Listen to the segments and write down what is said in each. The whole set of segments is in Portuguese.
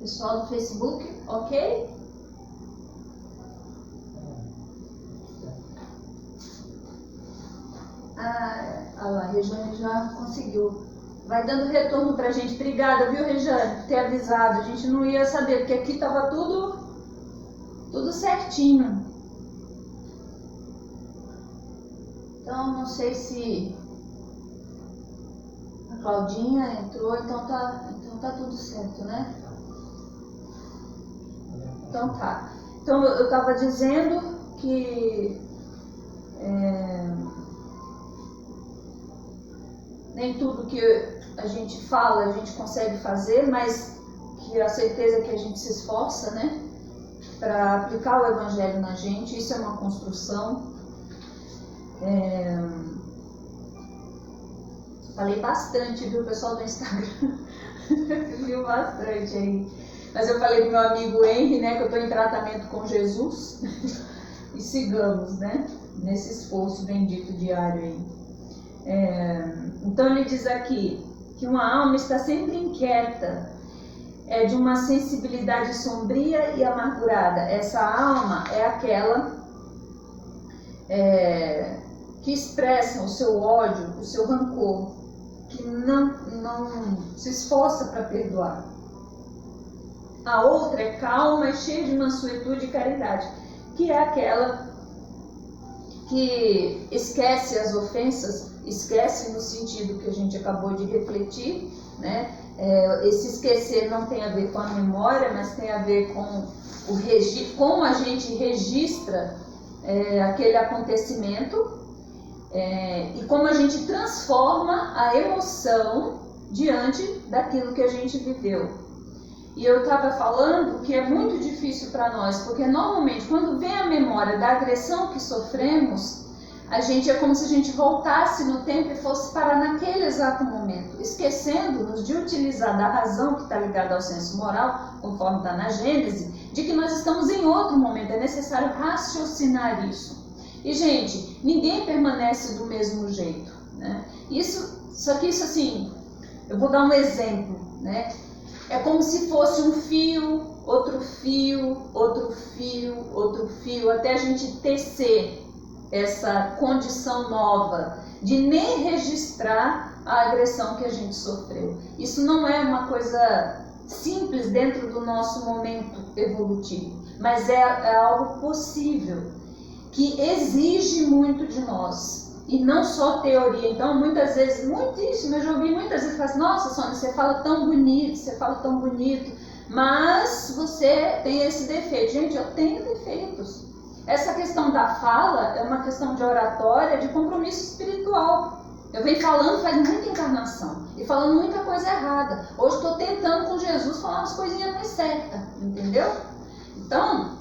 Pessoal do Facebook, ok? Olha lá, a Rejane já conseguiu. Vai dando retorno pra gente. Obrigada, viu, Rejane, por ter avisado. A gente não ia saber, porque aqui tava tudo certinho. Então, não sei se a Claudinha entrou, então tá tudo certo, né? Então tá. Então eu estava dizendo que nem tudo que a gente fala a gente consegue fazer, mas que a certeza é que a gente se esforça, né, para aplicar o Evangelho na gente. Isso é uma construção. Falei bastante, viu, pessoal do Instagram? Viu bastante aí. Mas eu falei pro meu amigo Henry, né, que eu estou em tratamento com Jesus. E sigamos, né, nesse esforço bendito diário aí. Então ele diz aqui que uma alma está sempre inquieta, de uma sensibilidade sombria e amargurada. Essa alma é aquela que expressa o seu ódio, o seu rancor, que não se esforça para perdoar. A outra é calma e cheia de mansuetude e caridade, que é aquela que esquece as ofensas, esquece no sentido que a gente acabou de refletir, né? Esse esquecer não tem a ver com a memória, mas tem a ver com como a gente registra aquele acontecimento e como a gente transforma a emoção diante daquilo que a gente viveu. E eu estava falando que é muito difícil para nós, porque normalmente quando vem a memória da agressão que sofremos, a gente é como se a gente voltasse no tempo e fosse parar naquele exato momento, esquecendo-nos de utilizar da razão que está ligada ao senso moral, conforme está na Gênese, de que nós estamos em outro momento, é necessário raciocinar isso. E, gente, ninguém permanece do mesmo jeito, né? Só que isso assim, eu vou dar um exemplo, né? É como se fosse um fio, outro fio, outro fio, outro fio, até a gente tecer essa condição nova de nem registrar a agressão que a gente sofreu. Isso não é uma coisa simples dentro do nosso momento evolutivo, mas é algo possível, que exige muito de nós. E não só teoria. Então, muitas vezes, muitíssimo, eu já ouvi muitas vezes falar assim: nossa, Sônia, você fala tão bonito, mas você tem esse defeito. Gente, eu tenho defeitos. Essa questão da fala é uma questão de oratória, de compromisso espiritual. Eu venho falando faz muita encarnação e falando muita coisa errada. Hoje estou tentando com Jesus falar umas coisinhas mais certas, entendeu? Então,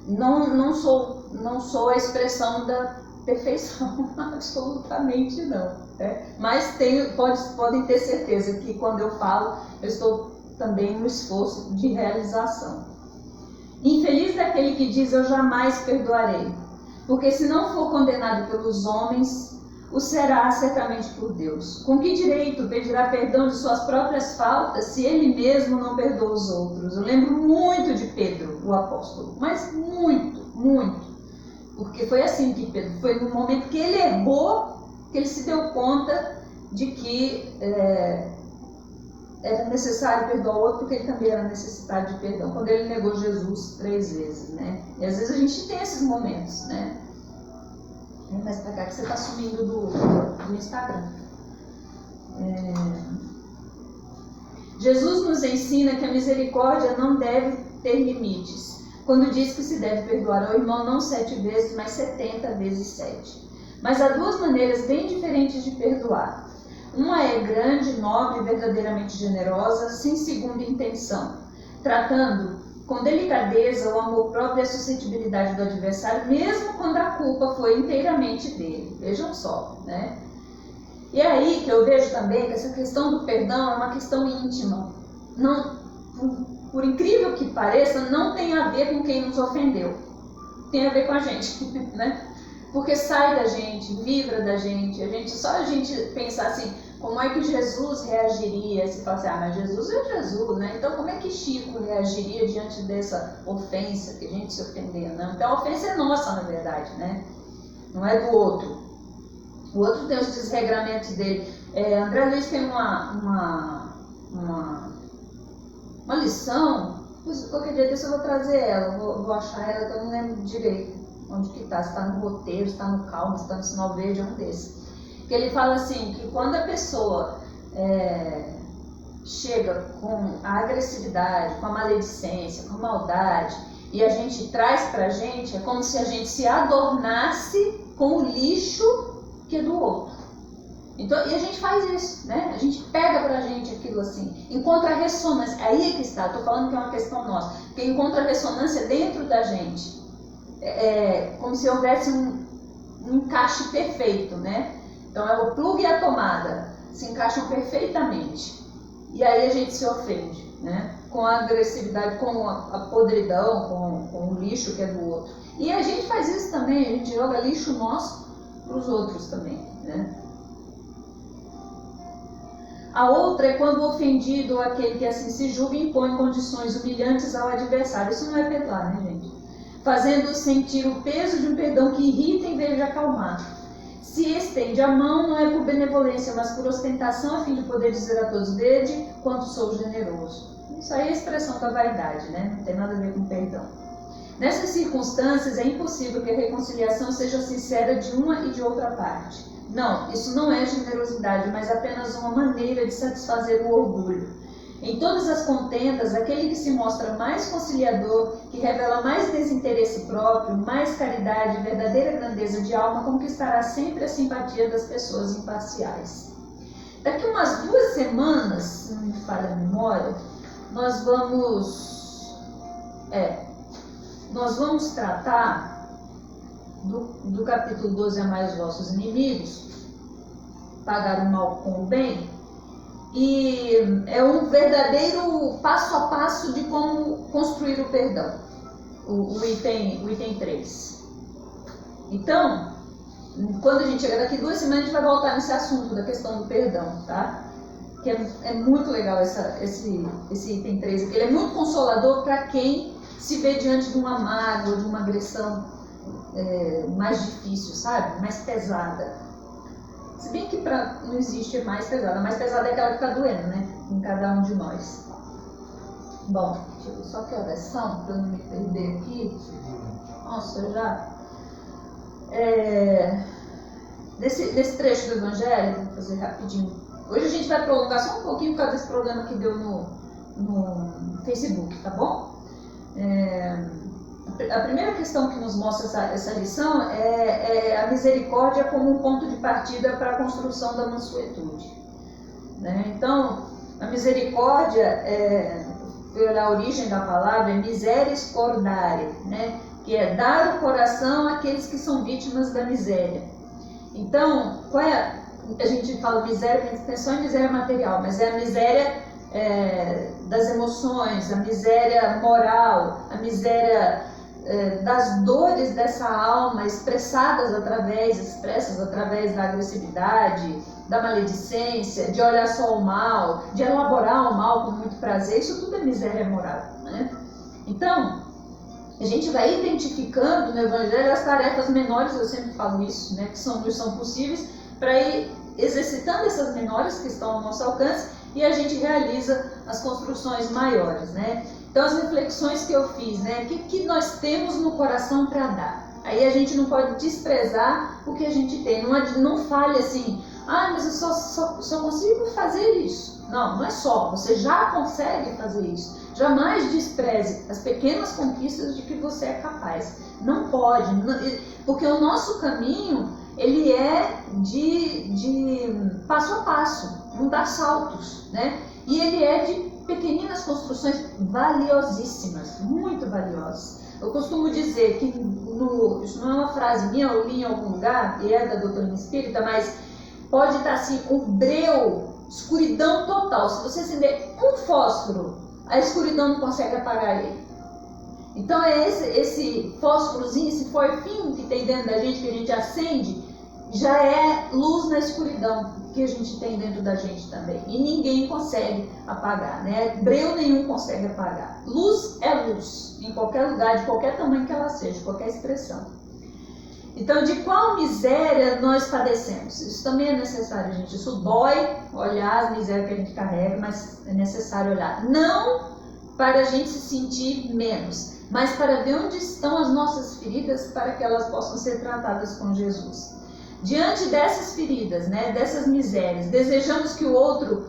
não sou a expressão da perfeição, absolutamente não. Mas podem ter certeza que quando eu falo, eu estou também no esforço de realização. Infeliz daquele que diz: eu jamais perdoarei, porque se não for condenado pelos homens, o será certamente por Deus. Com que direito pedirá perdão de suas próprias faltas, se ele mesmo não perdoa os outros? Eu lembro muito de Pedro, o apóstolo, mas muito, muito. Porque foi assim que Pedro, foi no momento que ele errou, que ele se deu conta de que era necessário perdoar o outro, porque ele também era necessitado de perdão. Quando ele negou Jesus 3 vezes, né? E às vezes a gente tem esses momentos, né? Mas pra cá que você está sumindo do Instagram. Jesus nos ensina que a misericórdia não deve ter limites, quando diz que se deve perdoar ao irmão não 7 vezes, mas 70 vezes 7. Mas há 2 maneiras bem diferentes de perdoar. Uma é grande, nobre e verdadeiramente generosa, sem segunda intenção, tratando com delicadeza o amor próprio e a suscetibilidade do adversário, mesmo quando a culpa foi inteiramente dele. Vejam só, né? E é aí que eu vejo também que essa questão do perdão é uma questão íntima. Não, por incrível que pareça, não tem a ver com quem nos ofendeu. Tem a ver com a gente, né? Porque sai da gente, vibra da gente. Só a gente pensar assim: Como é que Jesus reagiria se falasse, mas Jesus é Jesus, né? Então como é que Chico reagiria diante dessa ofensa, que a gente se ofendeu, né? Então a ofensa é nossa, na verdade, né? Não é do outro. O outro tem os desregramentos dele. André Luiz tem uma lição, qualquer dia desse eu vou trazer ela, vou achar ela, que eu não lembro direito onde que está, se está no roteiro, se está no calmo, se está no sinal verde, é um desses. Que ele fala assim, que quando a pessoa chega com a agressividade, com a maledicência, com a maldade, e a gente traz pra gente, é como se a gente se adornasse com o lixo que é do outro. Então, e a gente faz isso, né? A gente pega pra gente aquilo assim, encontra ressonância, aí é que está, estou falando que é uma questão nossa, que encontra ressonância dentro da gente, como se houvesse um encaixe perfeito, né? Então é o plugue e a tomada, se encaixam perfeitamente, e aí a gente se ofende, né? Com a agressividade, com a podridão, com o lixo que é do outro. E a gente faz isso também, a gente joga lixo nosso para os outros também, né? A outra é quando o ofendido, aquele que assim se julga, impõe condições humilhantes ao adversário. Isso não é perdoar, né, gente? Fazendo sentir o peso de um perdão que irrita em vez de acalmar. Se estende a mão, não é por benevolência, mas por ostentação, a fim de poder dizer a todos: vede quanto sou generoso. Isso aí é a expressão da vaidade, né? Não tem nada a ver com perdão. Nessas circunstâncias, é impossível que a reconciliação seja sincera de uma e de outra parte. Não, isso não é generosidade, mas apenas uma maneira de satisfazer o orgulho. Em todas as contendas, aquele que se mostra mais conciliador, que revela mais desinteresse próprio, mais caridade e verdadeira grandeza de alma, conquistará sempre a simpatia das pessoas imparciais. Daqui umas 2 semanas, se não me falha a memória, nós vamos tratar do capítulo 12, Amai os vossos inimigos, pagar o mal com o bem, e é um verdadeiro passo a passo de como construir o perdão, o item 3. Então, quando a gente chegar daqui 2 semanas, a gente vai voltar nesse assunto da questão do perdão, tá? Que é muito legal esse item 3 aqui. Ele é muito consolador para quem se vê diante de uma mágoa, de uma agressão mais difícil, sabe? Mais pesada. Se bem que não existe mais pesada. A mais pesada é aquela que está doendo, né? Em cada um de nós. Bom, deixa eu ver só que horas são, para eu não me perder aqui. Nossa, já... Nesse trecho do Evangelho, vou fazer rapidinho. Hoje a gente vai prolongar só um pouquinho por causa desse problema que deu no Facebook, tá bom? A primeira questão que nos mostra essa lição é a misericórdia como um ponto de partida para a construção da mansuetude, né? Então, a misericórdia, a origem da palavra é miseris cordare, né? Que é dar o coração àqueles que são vítimas da miséria. Então, a gente fala miséria, a gente pensa só em miséria material, mas é a miséria das emoções, a miséria moral, a miséria das dores dessa alma expressas através da agressividade, da maledicência, de olhar só o mal, de elaborar o mal com muito prazer. Isso tudo é miséria moral, né? Então, a gente vai identificando no Evangelho as tarefas menores, eu sempre falo isso, né, que são possíveis, para ir exercitando essas menores que estão ao nosso alcance, e a gente realiza as construções maiores, né? Então, as reflexões que eu fiz, né? O que nós temos no coração para dar? Aí a gente não pode desprezar o que a gente tem. Não fale assim, mas eu só consigo fazer isso. Não é só. Você já consegue fazer isso. Jamais despreze as pequenas conquistas de que você é capaz. Não pode. Porque o nosso caminho, ele é de passo a passo. Não dá saltos, né? E ele é de pequeninas construções valiosíssimas, muito valiosas. Eu costumo dizer que, isso não é uma frase minha, eu li em algum lugar, e é da doutrina espírita, mas pode estar assim, um breu, escuridão total. Se você acender um fósforo, a escuridão não consegue apagar ele. Então é esse fósforozinho, esse forfinho que tem dentro da gente, que a gente acende, já é luz na escuridão que a gente tem dentro da gente também. E ninguém consegue apagar, né? Breu nenhum consegue apagar. Luz é luz, em qualquer lugar, de qualquer tamanho que ela seja, qualquer expressão. Então, de qual miséria nós padecemos? Isso também é necessário, gente. Isso dói olhar as misérias que a gente carrega, mas é necessário olhar. Não para a gente se sentir menos, mas para ver onde estão as nossas feridas, para que elas possam ser tratadas com Jesus. Diante dessas feridas, né, dessas misérias, desejamos que o outro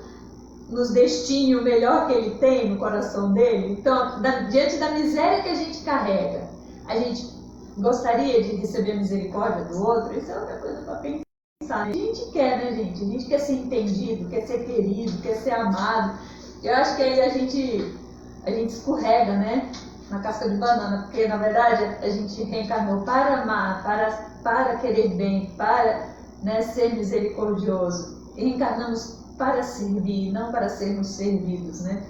nos destine o melhor que ele tem no coração dele. Então, diante da miséria que a gente carrega, a gente gostaria de receber a misericórdia do outro. Isso é outra coisa para pensar. A gente quer, né, gente? A gente quer ser entendido, quer ser querido, quer ser amado. Eu acho que aí a gente escorrega, né, na casca de banana, porque na verdade a gente reencarnou para amar, para querer bem, para, né, ser misericordioso. E reencarnamos para servir, não para sermos servidos, né?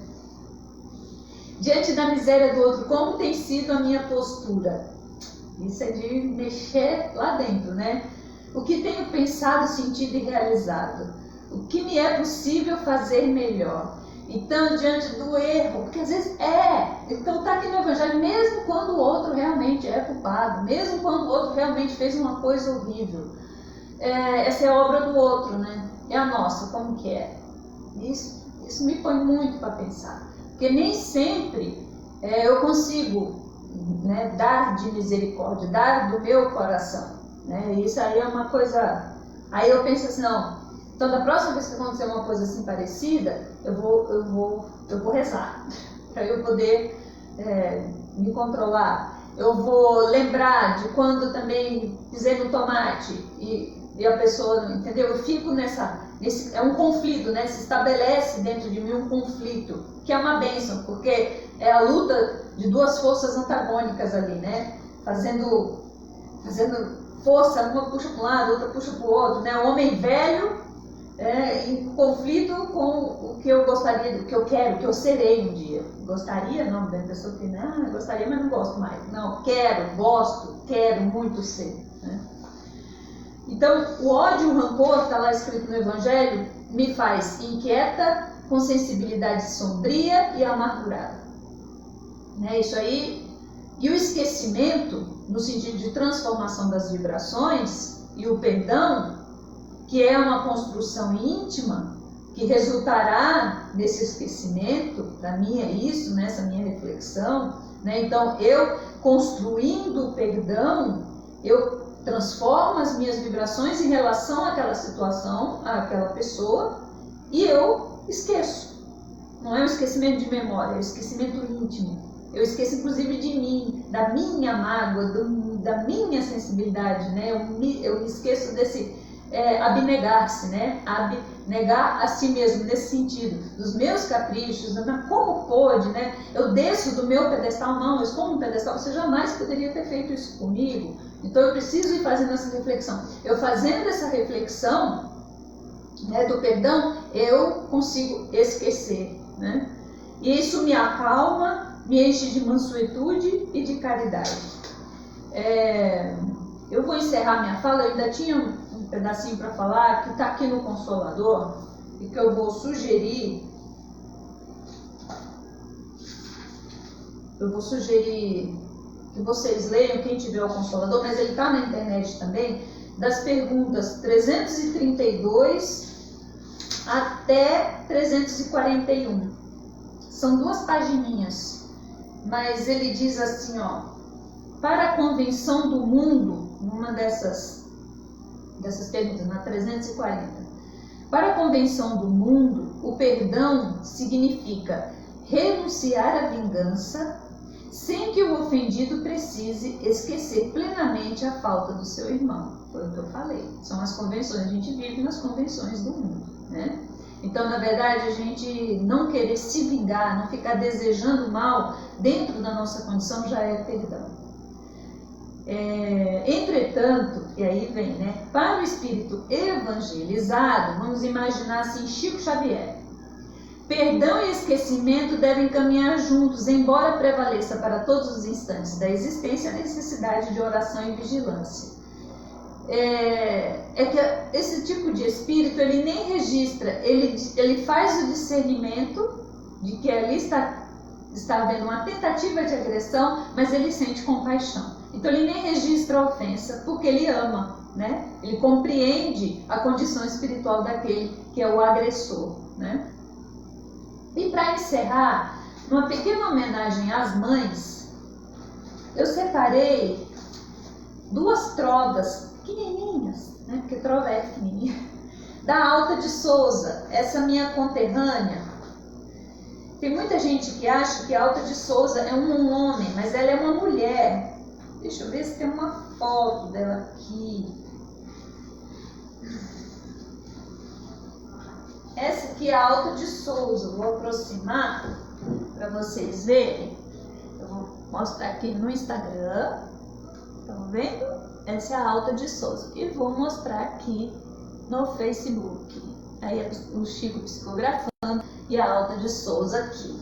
Diante da miséria do outro, como tem sido a minha postura? Isso é de mexer lá dentro, né? O que tenho pensado, sentido e realizado? O que me é possível fazer melhor? Então, diante do erro, porque às vezes então está aqui no Evangelho, mesmo quando o outro realmente é culpado, mesmo quando o outro realmente fez uma coisa horrível, essa é a obra do outro, né? É a nossa, como que é? Isso me põe muito para pensar, porque nem sempre eu consigo, né, dar de misericórdia, dar do meu coração, né? Isso aí é uma coisa. Aí eu penso assim, não. Então, da próxima vez que acontecer uma coisa assim parecida, eu vou rezar, para eu poder me controlar. Eu vou lembrar de quando também pisei no tomate e a pessoa, entendeu? Eu fico é um conflito, né? Se estabelece dentro de mim um conflito, que é uma bênção, porque é a luta de duas forças antagônicas ali, né? Fazendo força, uma puxa para um lado, outra puxa para o outro, né? O homem velho em conflito com o que eu gostaria, o que eu quero, o que eu serei um dia. Gostaria, não, da pessoa que gostaria, mas não gosto mais. Não, quero muito ser, né? Então, o ódio e o rancor, está lá escrito no Evangelho, me faz inquieta, com sensibilidade sombria e amargurada. Né? Isso aí. E o esquecimento, no sentido de transformação das vibrações, e o perdão, que é uma construção íntima, que resultará nesse esquecimento, para mim é isso, nessa minha reflexão, né? Então, eu construindo o perdão, eu transformo as minhas vibrações em relação àquela situação, àquela pessoa, e eu esqueço. Não é um esquecimento de memória, é um esquecimento íntimo. Eu esqueço inclusive de mim, da minha mágoa, da minha sensibilidade, né? Eu me esqueço desse abnegar-se, né? Abnegar a si mesmo, nesse sentido, dos meus caprichos, como pôde, né? Eu desço do meu pedestal, não, eu estou no pedestal, você jamais poderia ter feito isso comigo. Então eu preciso ir fazendo essa reflexão. Eu fazendo essa reflexão, né, do perdão, eu consigo esquecer, né? E isso me acalma, me enche de mansuetude e de caridade. Eu vou encerrar minha fala, eu ainda tinha um pedacinho para falar, que está aqui no Consolador, e que eu vou sugerir. Que vocês leiam, quem tiver o Consolador, mas ele está na internet também, das perguntas 332 até 341. São 2 pagininhas, mas ele diz assim, ó: para a convenção do mundo, numa dessas perguntas, na 340, para a convenção do mundo, o perdão significa renunciar à vingança, sem que o ofendido precise esquecer plenamente a falta do seu irmão. Foi o que eu falei. São as convenções, a gente vive nas convenções do mundo, né? Então, na verdade, a gente não querer se vingar, não ficar desejando mal dentro da nossa condição já é perdão. Entretanto, e aí vem, né? Para o espírito evangelizado, vamos imaginar assim, Chico Xavier. Perdão e esquecimento devem caminhar juntos, embora prevaleça para todos os instantes da existência a necessidade de oração e vigilância. é que esse tipo de espírito, ele nem registra, ele faz o discernimento de que ali está havendo uma tentativa de agressão, mas ele sente compaixão. Então ele nem registra a ofensa, porque ele ama, né? Ele compreende a condição espiritual daquele que é o agressor, né? E para encerrar, numa pequena homenagem às mães, eu separei 2 trovas pequenininhas, né? Porque trova é pequenininha, da Alta de Souza, essa minha conterrânea. Tem muita gente que acha que a Alta de Souza é um homem, mas ela é uma mulher. Deixa eu ver se tem uma foto dela aqui. Essa aqui é a Alta de Souza. Vou aproximar para vocês verem. Eu vou mostrar aqui no Instagram. Estão vendo? Essa é a Alta de Souza. E vou mostrar aqui no Facebook. Aí é o Chico psicografando e a Alta de Souza aqui.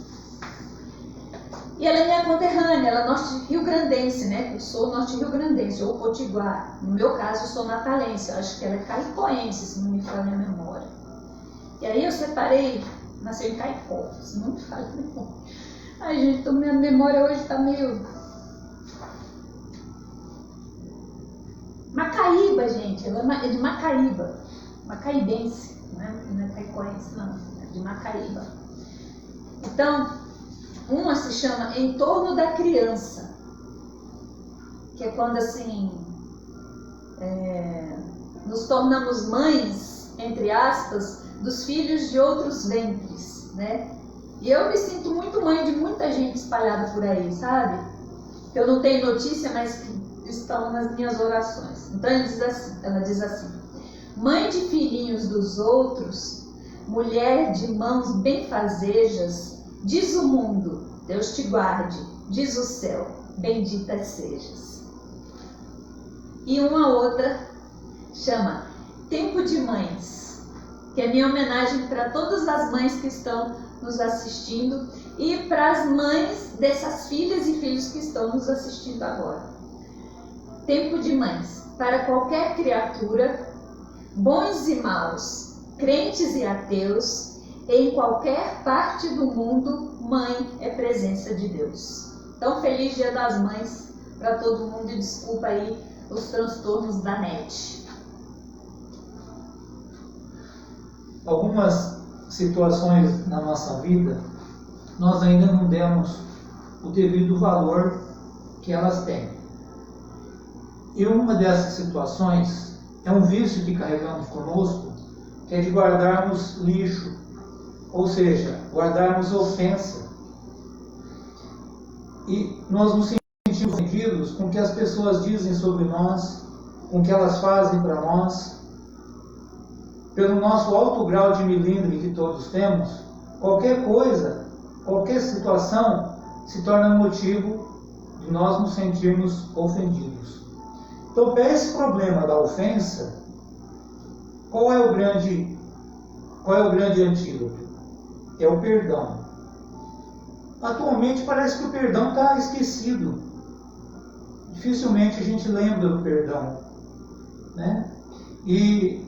E ela é minha conterrânea, ela é norte-rio-grandense, né? Eu sou norte-rio-grandense, ou potiguar. No meu caso, eu sou natalense, eu acho que ela é caipoense, se não me falha a memória. E aí eu separei, nasceu em Caicó, se não me falha a memória. Ai, gente, então minha memória hoje tá meio... Macaíba, gente, ela é de Macaíba, macaibense, não é caicoense, não, é de Macaíba. Então, uma se chama Em Torno da Criança, que é quando assim nos tornamos mães, entre aspas, dos filhos de outros ventres, né? E eu me sinto muito mãe de muita gente espalhada por aí, sabe? Que eu não tenho notícia, mas que estão nas minhas orações. Então ela diz assim: mãe de filhinhos dos outros, mulher de mãos benfazejas, diz o mundo, Deus te guarde, diz o céu, bendita sejas. E uma outra chama Tempo de Mães, que é minha homenagem para todas as mães que estão nos assistindo e para as mães dessas filhas e filhos que estão nos assistindo agora. Tempo de Mães, para qualquer criatura, bons e maus, crentes e ateus, em qualquer parte do mundo, mãe é presença de Deus. Então, feliz Dia das Mães para todo mundo e desculpa aí os transtornos da net. Algumas situações na nossa vida, nós ainda não demos o devido valor que elas têm. E uma dessas situações é um vício que carregamos conosco, que é de guardarmos lixo, ou seja, guardarmos ofensa. E nós nos sentimos ofendidos com o que as pessoas dizem sobre nós, com o que elas fazem para nós. Pelo nosso alto grau de milindre que todos temos, qualquer coisa, qualquer situação se torna motivo de nós nos sentirmos ofendidos. Então, para esse problema da ofensa, qual é o grande antídoto? É o perdão. Atualmente parece que o perdão está esquecido. Dificilmente a gente lembra do perdão, né? E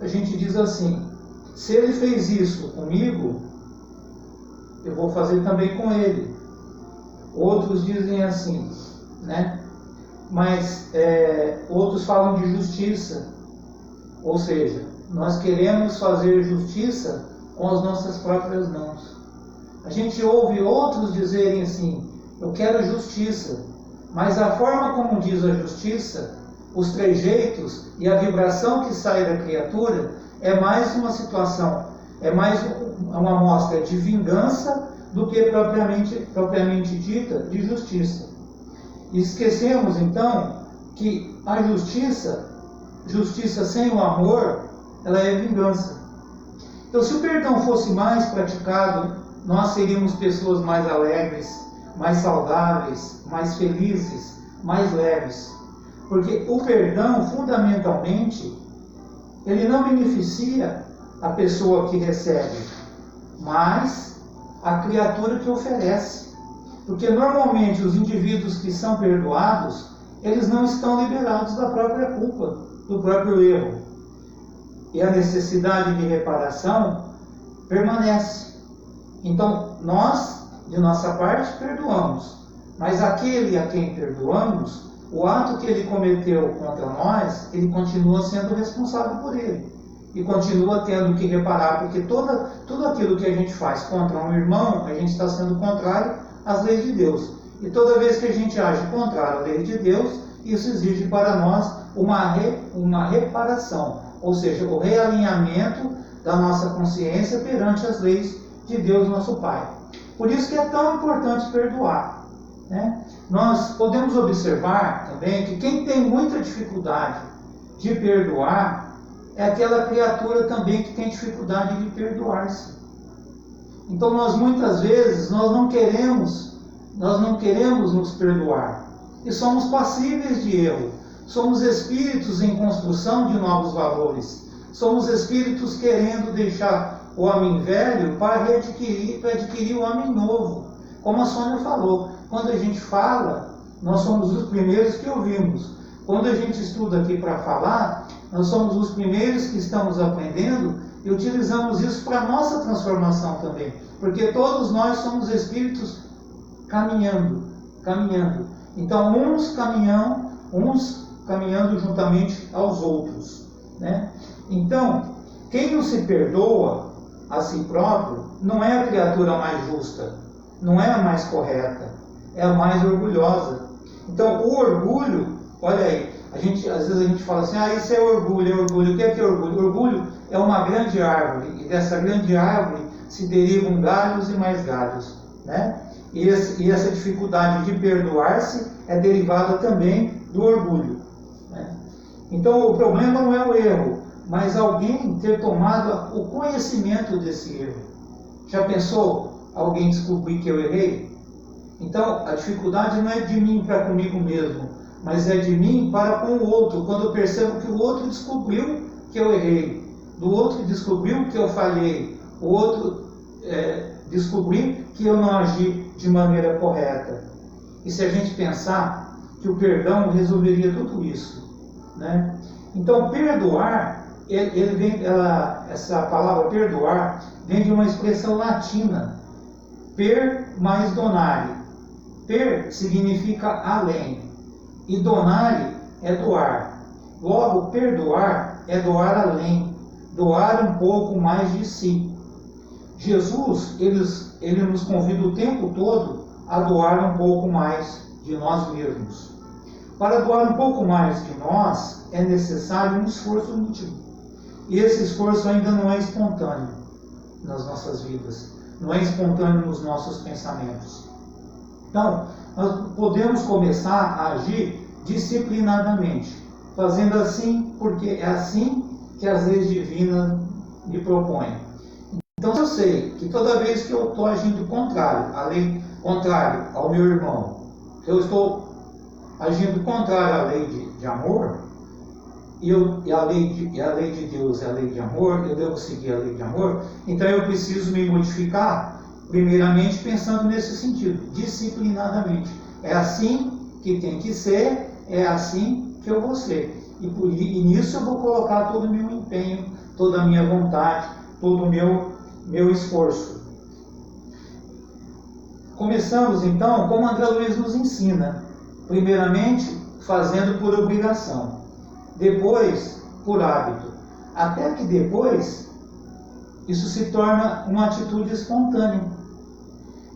a gente diz assim: se ele fez isso comigo, eu vou fazer também com ele. Outros dizem assim, né? Mas outros falam de justiça, ou seja, nós queremos fazer justiça com as nossas próprias mãos. A gente ouve outros dizerem assim: eu quero justiça, mas a forma como diz a justiça, os trejeitos e a vibração que sai da criatura é mais uma situação, é mais uma amostra de vingança do que propriamente dita de justiça. E esquecemos então que a justiça sem o amor, ela é vingança. Então, se o perdão fosse mais praticado, nós seríamos pessoas mais alegres, mais saudáveis, mais felizes, mais leves. Porque o perdão, fundamentalmente, ele não beneficia a pessoa que recebe, mas a criatura que oferece. Porque normalmente os indivíduos que são perdoados, eles não estão liberados da própria culpa, do próprio erro. E a necessidade de reparação permanece. Então, nós, de nossa parte, perdoamos. Mas aquele a quem perdoamos, o ato que ele cometeu contra nós, ele continua sendo responsável por ele. E continua tendo que reparar, porque tudo aquilo que a gente faz contra um irmão, a gente está sendo contrário às leis de Deus. E toda vez que a gente age contrário à lei de Deus, isso exige para nós uma reparação, ou seja, o realinhamento da nossa consciência perante as leis de Deus, nosso Pai. Por isso que é tão importante perdoar, né? Nós podemos observar também que quem tem muita dificuldade de perdoar é aquela criatura também que tem dificuldade de perdoar-se. Então nós muitas vezes nós não queremos nos perdoar e somos passíveis de erro. Somos espíritos em construção de novos valores. Somos espíritos querendo deixar o homem velho para adquirir o homem novo. Como a Sônia falou, quando a gente fala, nós somos os primeiros que ouvimos. Quando a gente estuda aqui para falar, nós somos os primeiros que estamos aprendendo e utilizamos isso para a nossa transformação também. Porque todos nós somos espíritos caminhando. Então, uns caminhando juntamente aos outros, né? Então, quem não se perdoa a si próprio não é a criatura mais justa, não é a mais correta, é a mais orgulhosa. Então, o orgulho, olha aí, às vezes a gente fala assim, isso é orgulho. O que é orgulho? O orgulho é uma grande árvore, e dessa grande árvore se derivam galhos e mais galhos, né? E essa dificuldade de perdoar-se é derivada também do orgulho, né? Então, o problema não é o erro, mas alguém ter tomado o conhecimento desse erro. Já pensou alguém descobrir que eu errei? Então, a dificuldade não é de mim para comigo mesmo, mas é de mim para com o outro, quando eu percebo que o outro descobriu que eu errei, do outro descobriu que eu falhei, o outro descobriu que eu não agi de maneira correta. E se a gente pensar que o perdão resolveria tudo isso, né? Então, perdoar, essa palavra perdoar vem de uma expressão latina, per mais donare. Per significa além, e donare é doar. Logo, perdoar é doar além, doar um pouco mais de si. Jesus, ele nos convida o tempo todo a doar um pouco mais de nós mesmos. Para doar um pouco mais de nós, é necessário um esforço íntimo. E esse esforço ainda não é espontâneo nas nossas vidas, não é espontâneo nos nossos pensamentos. Então, nós podemos começar a agir disciplinadamente, fazendo assim, porque é assim que as leis divinas me propõem. Então, se eu sei que toda vez que eu estou agindo contrário ao meu irmão, se eu estou agindo contrário à lei de amor, e a lei de Deus é a lei de amor, eu devo seguir a lei de amor, então eu preciso me modificar, primeiramente pensando nesse sentido, disciplinadamente. É assim que tem que ser, é assim que eu vou ser. E nisso eu vou colocar todo o meu empenho, toda a minha vontade, todo o meu esforço. Começamos então como André Luiz nos ensina. Primeiramente, fazendo por obrigação. Depois, por hábito. Até que depois, isso se torna uma atitude espontânea.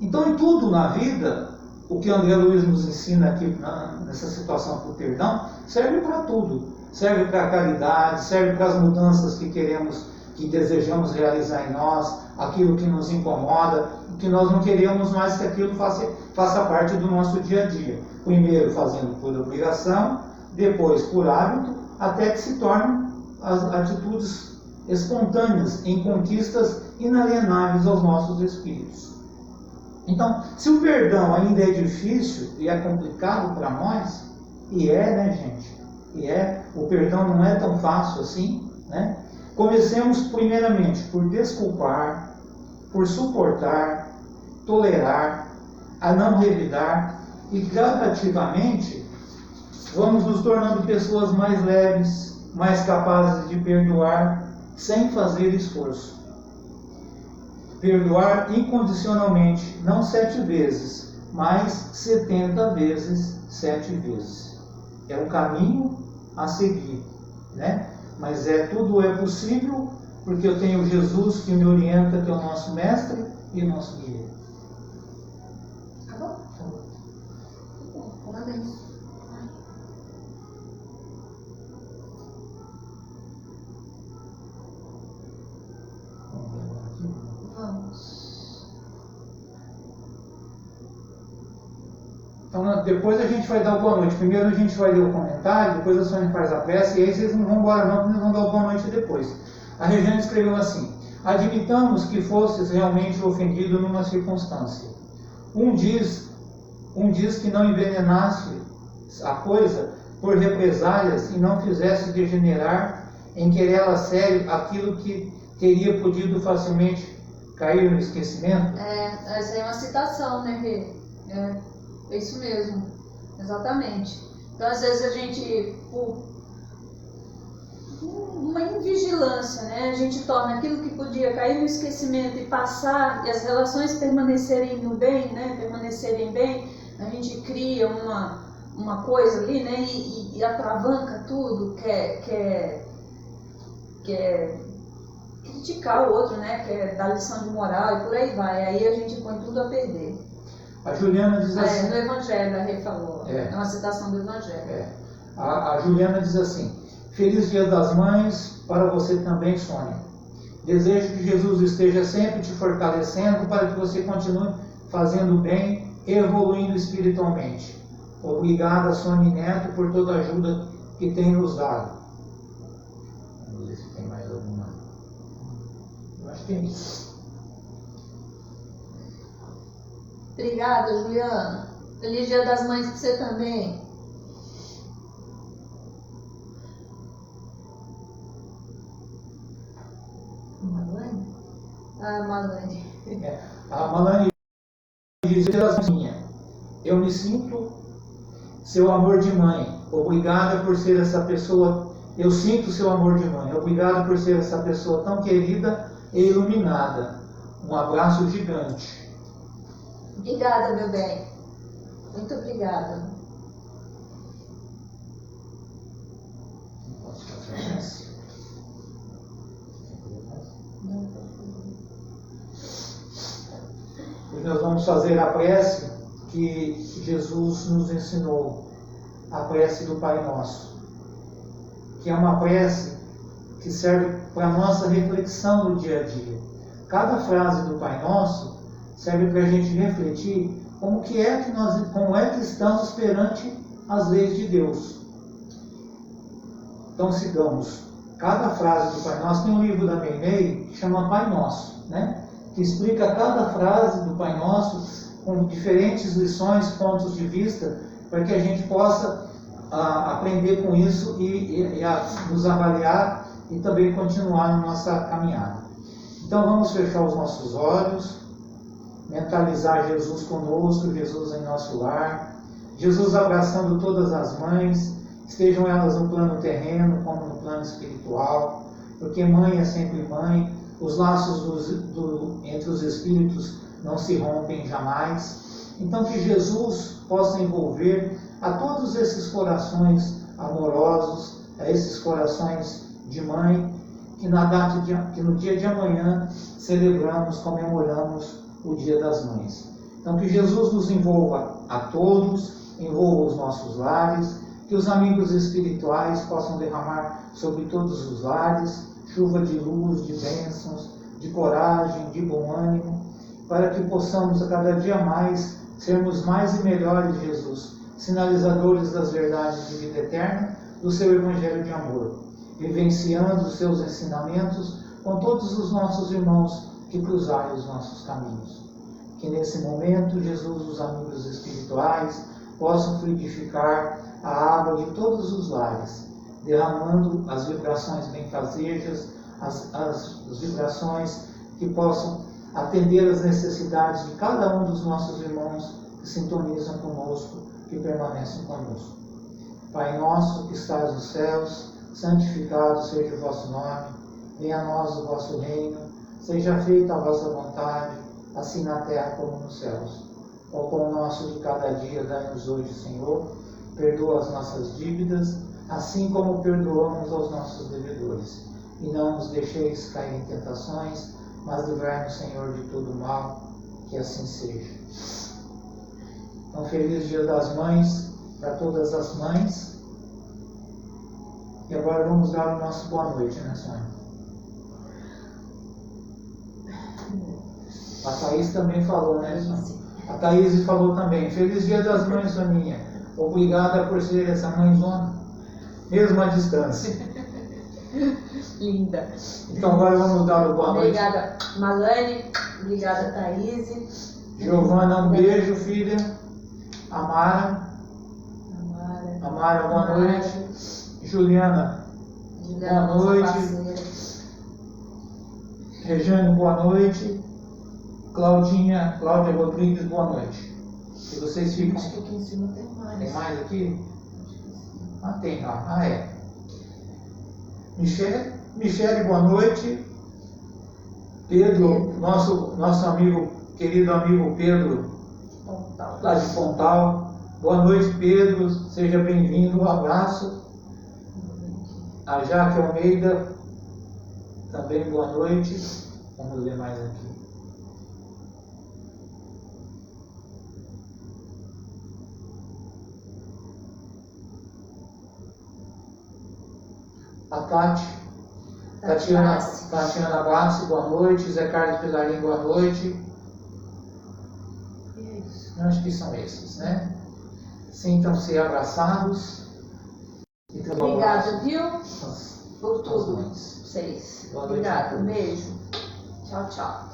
Então, em tudo na vida, o que André Luiz nos ensina aqui nessa situação do perdão, serve para tudo. Serve para a caridade, serve para as mudanças que desejamos realizar em nós, aquilo que nos incomoda, que nós não queremos mais que aquilo faça parte do nosso dia a dia. Primeiro fazendo por obrigação, depois por hábito, até que se tornem as atitudes espontâneas em conquistas inalienáveis aos nossos espíritos. Então, se o perdão ainda é difícil e é complicado para nós, e né, gente? O perdão não é tão fácil assim, né? Comecemos primeiramente por desculpar, por suportar, tolerar, a não revidar, e gradativamente vamos nos tornando pessoas mais leves, mais capazes de perdoar sem fazer esforço. Perdoar incondicionalmente, não 7 vezes, mas 70 vezes 7 vezes. É um caminho a seguir, né? Mas tudo é possível porque eu tenho Jesus que me orienta, que é o nosso mestre e o nosso guia. Acabou? Parabéns. Vamos. Então, depois a gente vai dar o boa noite. Primeiro a gente vai ler o comentário, depois a Sônia faz a prece, e aí vocês não vão embora não, porque nós vamos dar o boa noite depois. A Regiane escreveu assim: admitamos que fostes realmente ofendido numa circunstância. Um diz que não envenenaste a coisa por represálias e não fizesse degenerar em querela sério aquilo que teria podido facilmente cair no esquecimento. Essa é uma citação, né, Rê? É isso mesmo, exatamente. Então, às vezes a gente, por uma invigilância, né, a gente torna aquilo que podia cair no esquecimento e passar, e as relações permanecerem no bem, né, permanecerem bem, a gente cria uma coisa ali, né, e atravanca tudo, quer criticar o outro, né, quer dar lição de moral e por aí vai. Aí a gente põe tudo a perder. A Juliana diz assim... no Evangelho, a Rê falou. É uma citação do Evangelho. A Juliana diz assim: Feliz Dia das Mães para você também, Sônia. Desejo que Jesus esteja sempre te fortalecendo para que você continue fazendo bem e evoluindo espiritualmente. Obrigada, Sônia Neto, por toda a ajuda que tem nos dado. Vamos ver se tem mais alguma. Eu acho que é isso. Obrigada, Juliana. Feliz Dia das Mães para você também. Malane? Malane. A Malane diz: eu me sinto seu amor de mãe. Obrigada por ser essa pessoa. Eu sinto seu amor de mãe. Obrigado por ser essa pessoa tão querida e iluminada. Um abraço gigante. Obrigada, meu bem. Muito obrigada. Posso fazer mais? E nós vamos fazer a prece que Jesus nos ensinou, a prece do Pai Nosso, que é uma prece que serve para a nossa reflexão no dia a dia. Cada frase do Pai Nosso serve para a gente refletir como é que estamos perante as leis de Deus. Então sigamos. Cada frase do Pai Nosso, tem um livro da Meinei que chama Pai Nosso, né? Que explica cada frase do Pai Nosso com diferentes lições, pontos de vista, para que a gente possa aprender com isso e nos avaliar e também continuar na nossa caminhada. Então vamos fechar os nossos olhos, mentalizar Jesus conosco, Jesus em nosso lar, Jesus abraçando todas as mães, estejam elas no plano terreno como no plano espiritual, porque mãe é sempre mãe, os laços entre os espíritos não se rompem jamais. Então que Jesus possa envolver a todos esses corações amorosos, a esses corações de mãe, que no dia de amanhã celebramos, comemoramos o Dia das Mães. Então que Jesus nos envolva a todos, envolva os nossos lares, que os amigos espirituais possam derramar sobre todos os lares chuva de luz, de bênçãos, de coragem, de bom ânimo, para que possamos a cada dia mais sermos mais e melhores, Jesus, sinalizadores das verdades de vida eterna, do seu Evangelho de amor, vivenciando os seus ensinamentos com todos os nossos irmãos que cruzarem os nossos caminhos. Que nesse momento, Jesus, os amigos espirituais, possam fluidificar a água de todos os lares, derramando as vibrações benfazejas, as vibrações que possam atender às necessidades de cada um dos nossos irmãos que sintonizam conosco, que permanecem conosco. Pai nosso que estás nos céus, santificado seja o vosso nome, venha a nós o vosso reino, seja feita a vossa vontade, assim na terra como nos céus. O pão nosso de cada dia dai-nos hoje, Senhor, perdoa as nossas dívidas, assim como perdoamos aos nossos devedores. E não nos deixeis cair em tentações, mas livrai-nos, Senhor, de todo mal, que assim seja. Então, feliz Dia das Mães para todas as mães. E agora vamos dar o nosso boa noite, né, Sônia? A Thaís também falou, né, Sônia? A Thaís falou também. Feliz Dia das Mães, Soninha. Obrigada por ser essa mãezona, mesmo à distância. Linda. Então agora vamos dar o boa noite. Obrigada, Malane. Obrigada, Thaís. Giovana, um beijo, filha. Amara, boa noite. Juliana, boa noite. Regiane, boa noite. Cláudia Rodrigues, boa noite. E vocês ficam. Acho que aqui em cima tem mais. Tem mais aqui? Ah, tem lá. Ah, é. Michele, boa noite. Pedro, nosso amigo, querido amigo Pedro, lá de Pontal. Boa noite, Pedro. Seja bem-vindo. Um abraço. A Jaque Almeida, também boa noite. Vamos ler mais aqui. A Tatiana Bassi, boa noite. Zé Carlos Pilarim, boa noite. Eu acho que são esses, né? Sintam-se abraçados. Obrigada, viu? Por tudo. Vocês. Vocês. Obrigada. Um beijo. Tchau, tchau.